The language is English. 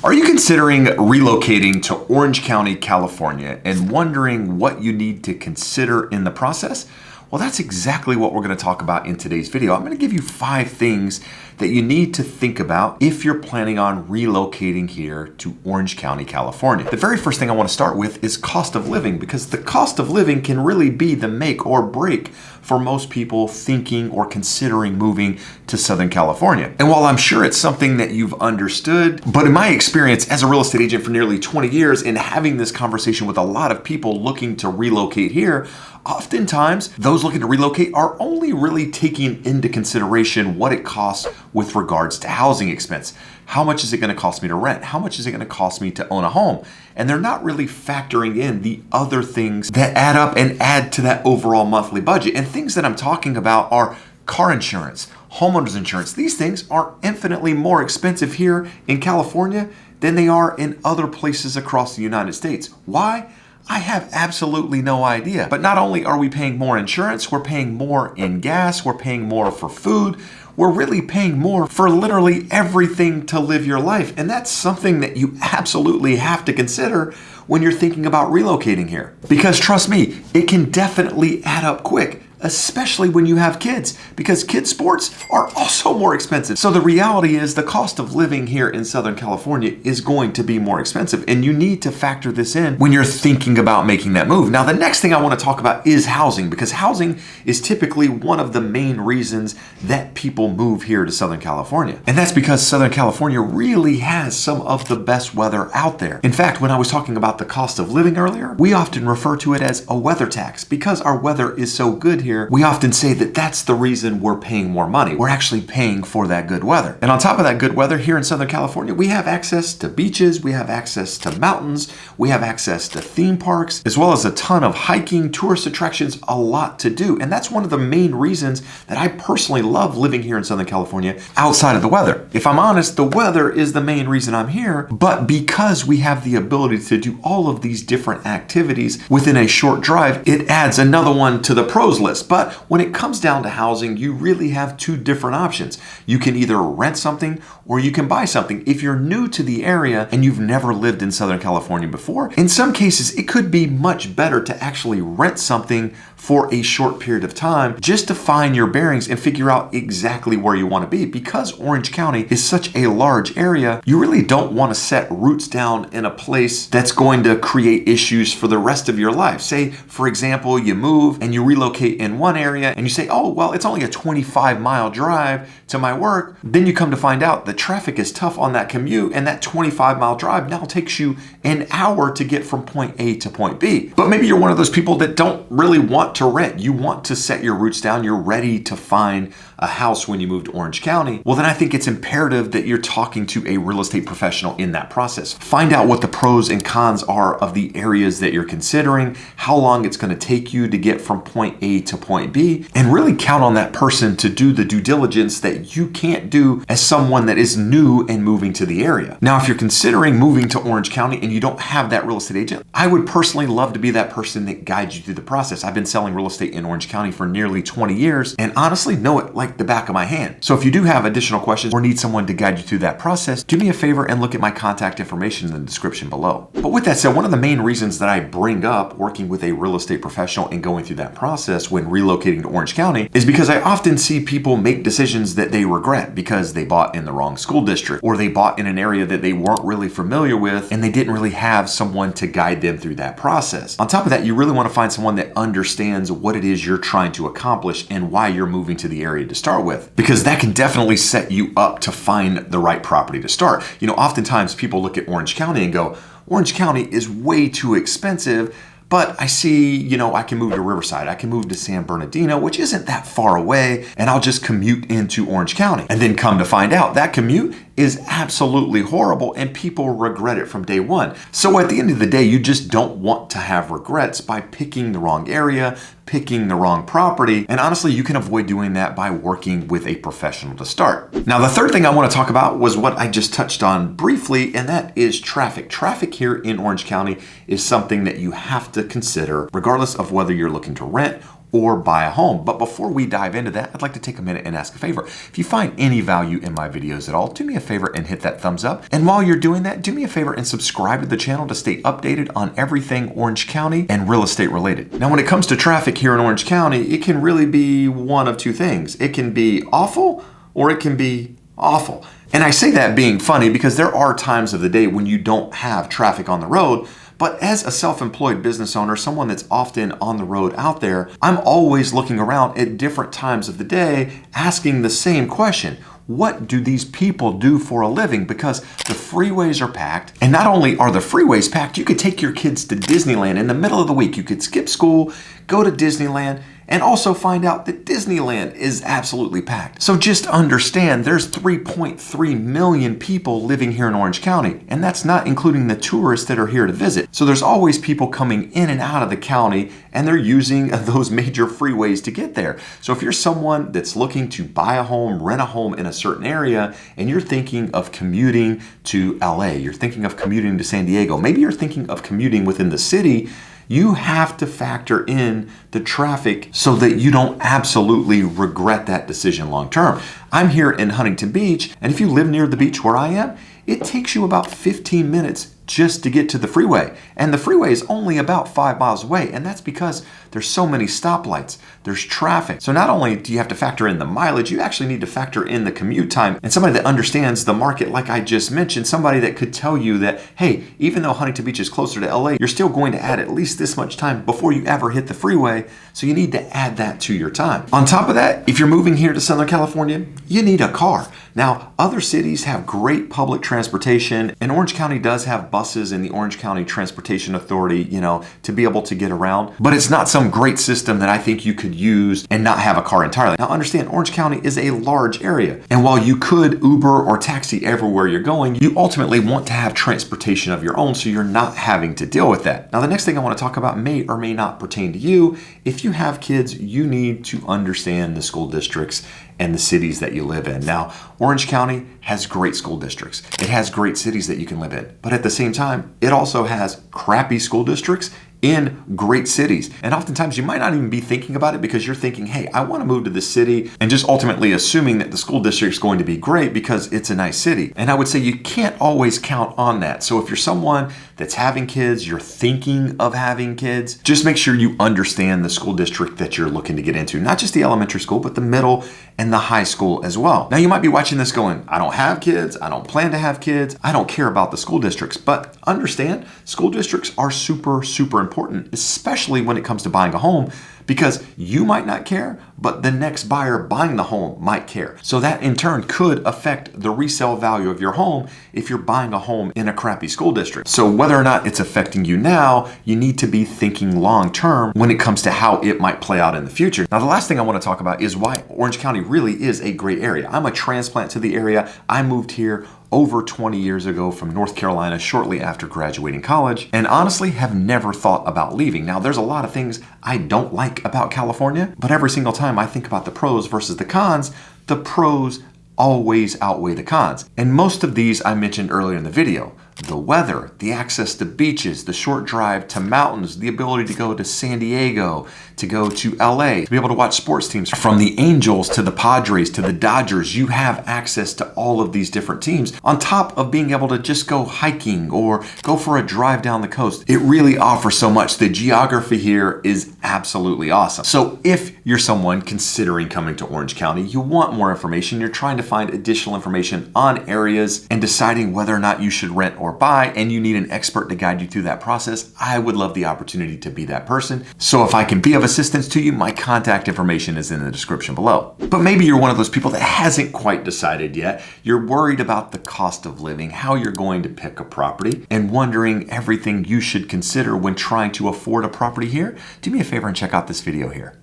Are you considering relocating to Orange County, California, and wondering what you need to consider in the process? Well, that's exactly what we're going to talk about in today's video. I'm going to give you 5 things that you need to think about if you're planning on relocating here to Orange County, California. The very first thing I want to start with is cost of living, because the cost of living can really be the make or break for most people thinking or considering moving to Southern California. And while I'm sure it's something that you've understood, but in my experience as a real estate agent for nearly 20 years and having this conversation with a lot of people looking to relocate here, oftentimes those looking to relocate are only really taking into consideration what it costs with regards to housing expense. How much is it going to cost me to rent? How much is it going to cost me to own a home? And they're not really factoring in the other things that add up and add to that overall monthly budget. And things that I'm talking about are car insurance, homeowners insurance. These things are infinitely more expensive here in California than they are in other places across the United States. Why? I have absolutely no idea. But not only are we paying more insurance, we're paying more in gas, we're paying more for food, we're really paying more for literally everything to live your life. And that's something that you absolutely have to consider when you're thinking about relocating here. Because trust me, it can definitely add up quick, especially when you have kids, because kids' sports are also more expensive. So the reality is the cost of living here in Southern California is going to be more expensive, and you need to factor this in when you're thinking about making that move. Now, the next thing I want to talk about is housing, because housing is typically one of the main reasons that people move here to Southern California. And that's because Southern California really has some of the best weather out there. In fact, when I was talking about the cost of living earlier, we often refer to it as a weather tax. Because our weather is so good here, we often say that that's the reason we're paying more money. We're actually paying for that good weather. And on top of that good weather here in Southern California, we have access to beaches, we have access to mountains, we have access to theme parks, as well as a ton of hiking, tourist attractions, a lot to do. And that's one of the main reasons that I personally love living here in Southern California outside of the weather. If I'm honest, the weather is the main reason I'm here, but because we have the ability to do all of these different activities within a short drive, it adds another one to the pros list. But when it comes down to housing, you really have 2 different options. You can either rent something or you can buy something. If you're new to the area and you've never lived in Southern California before, in some cases, it could be much better to actually rent something for a short period of time just to find your bearings and figure out exactly where you want to be. Because Orange County is such a large area, you really don't want to set roots down in a place that's going to create issues for the rest of your life. Say, for example, you move and you relocate in one area and you say, oh, well, it's only a 25-mile drive to my work. Then you come to find out the traffic is tough on that commute, and that 25-mile drive now takes you an hour to get from point A to point B. But maybe you're one of those people that don't really want to rent. You want to set your roots down. You're ready to find a house when you move to Orange County. Well, then I think it's imperative that you're talking to a real estate professional in that process. Find out what the pros and cons are of the areas that you're considering, how long it's going to take you to get from point A to point B, and really count on that person to do the due diligence that you can't do as someone that is new and moving to the area. Now, if you're considering moving to Orange County and you don't have that real estate agent, I would personally love to be that person that guides you through the process. I've been selling real estate in Orange County for nearly 20 years and honestly know it like the back of my hand. So if you do have additional questions or need someone to guide you through that process, do me a favor and look at my contact information in the description below. But with that said, one of the main reasons that I bring up working with a real estate professional and going through that process when relocating to Orange County is because I often see people make decisions that they regret because they bought in the wrong school district or they bought in an area that they weren't really familiar with and they didn't really have someone to guide them through that process. On top of that, you really want to find someone that understands what it is you're trying to accomplish and why you're moving to the area to start with, because that can definitely set you up to find the right property to start. You know, oftentimes people look at Orange County and go, Orange County is way too expensive. But I see, you know, I can move to Riverside, I can move to San Bernardino, which isn't that far away, and I'll just commute into Orange County. And then come to find out that commute is absolutely horrible and people regret it from day one. So at the end of the day, you just don't want to have regrets by picking the wrong area, picking the wrong property. And honestly, you can avoid doing that by working with a professional to start. Now, the third thing I want to talk about was what I just touched on briefly, and that is traffic. Traffic here in Orange County is something that you have to consider regardless of whether you're looking to rent or buy a home. But before we dive into that, I'd like to take a minute and ask a favor. If you find any value in my videos at all, do me a favor and hit that thumbs up. And while you're doing that, do me a favor and subscribe to the channel to stay updated on everything Orange County and real estate related. Now, when it comes to traffic here in Orange County, it can really be one of two things. It can be awful or it can be awful. And I say that being funny because there are times of the day when you don't have traffic on the road. But as a self-employed business owner, someone that's often on the road out there, I'm always looking around at different times of the day, asking the same question. What do these people do for a living? Because the freeways are packed. And not only are the freeways packed, you could take your kids to Disneyland in the middle of the week. You could skip school, go to Disneyland, and also find out that Disneyland is absolutely packed. So just understand there's 3.3 million people living here in Orange County, and that's not including the tourists that are here to visit. So there's always people coming in and out of the county, and they're using those major freeways to get there. So if you're someone that's looking to buy a home, rent a home in a certain area, and you're thinking of commuting to LA, you're thinking of commuting to San Diego, maybe you're thinking of commuting within the city, you have to factor in the traffic so that you don't absolutely regret that decision long term. I'm here in Huntington Beach, and if you live near the beach where I am, it takes you about 15 minutes just to get to the freeway. And the freeway is only about 5 miles away, and that's because there's so many stoplights, there's traffic. So not only do you have to factor in the mileage, you actually need to factor in the commute time. And somebody that understands the market, like I just mentioned, somebody that could tell you that, hey, even though Huntington Beach is closer to LA, you're still going to add at least this much time before you ever hit the freeway. So you need to add that to your time. On top of that, if you're moving here to Southern California, you need a car. Now, other cities have great public transportation, and Orange County does have buses in the Orange County Transportation Authority, to be able to get around. But it's not some great system that I think you could use and not have a car entirely. Now, understand, Orange County is a large area. And while you could Uber or taxi everywhere you're going, you ultimately want to have transportation of your own so you're not having to deal with that. Now, the next thing I want to talk about may or may not pertain to you. If you have kids, you need to understand the school districts and the cities that you live in. Now, Orange County has great school districts. It has great cities that you can live in. But at the same time, it also has crappy school districts in great cities. And oftentimes you might not even be thinking about it because you're thinking, hey, I want to move to this city, and just ultimately assuming that the school district is going to be great because it's a nice city. And I would say you can't always count on that. So if you're someone that's having kids, you're thinking of having kids, just make sure you understand the school district that you're looking to get into, not just the elementary school, but the middle and the high school as well. Now you might be watching this going, I don't have kids, I don't plan to have kids, I don't care about the school districts, but understand school districts are super, super important, especially when it comes to buying a home, because you might not care, but the next buyer buying the home might care. So that in turn could affect the resale value of your home if you're buying a home in a crappy school district. So whether or not it's affecting you now, you need to be thinking long term when it comes to how it might play out in the future. Now, the last thing I want to talk about is why Orange County really is a great area. I'm a transplant to the area. I moved here over 20 years ago from North Carolina shortly after graduating college, and honestly have never thought about leaving. Now, there's a lot of things I don't like about California, but every single time I think about the pros versus the cons, the pros always outweigh the cons. And most of these I mentioned earlier in the video. The weather, the access to beaches, the short drive to mountains, the ability to go to San Diego, to go to LA, to be able to watch sports teams from the Angels to the Padres to the Dodgers. You have access to all of these different teams on top of being able to just go hiking or go for a drive down the coast. It really offers so much. The geography here is absolutely awesome. So if you're someone considering coming to Orange County, you want more information, you're trying to find additional information on areas and deciding whether or not you should rent or buy, and you need an expert to guide you through that process, I would love the opportunity to be that person. So if I can be of assistance to you, my contact information is in the description below. But maybe you're one of those people that hasn't quite decided yet. You're worried about the cost of living, how you're going to pick a property, and wondering everything you should consider when trying to afford a property here. Do me a favor and check out this video here.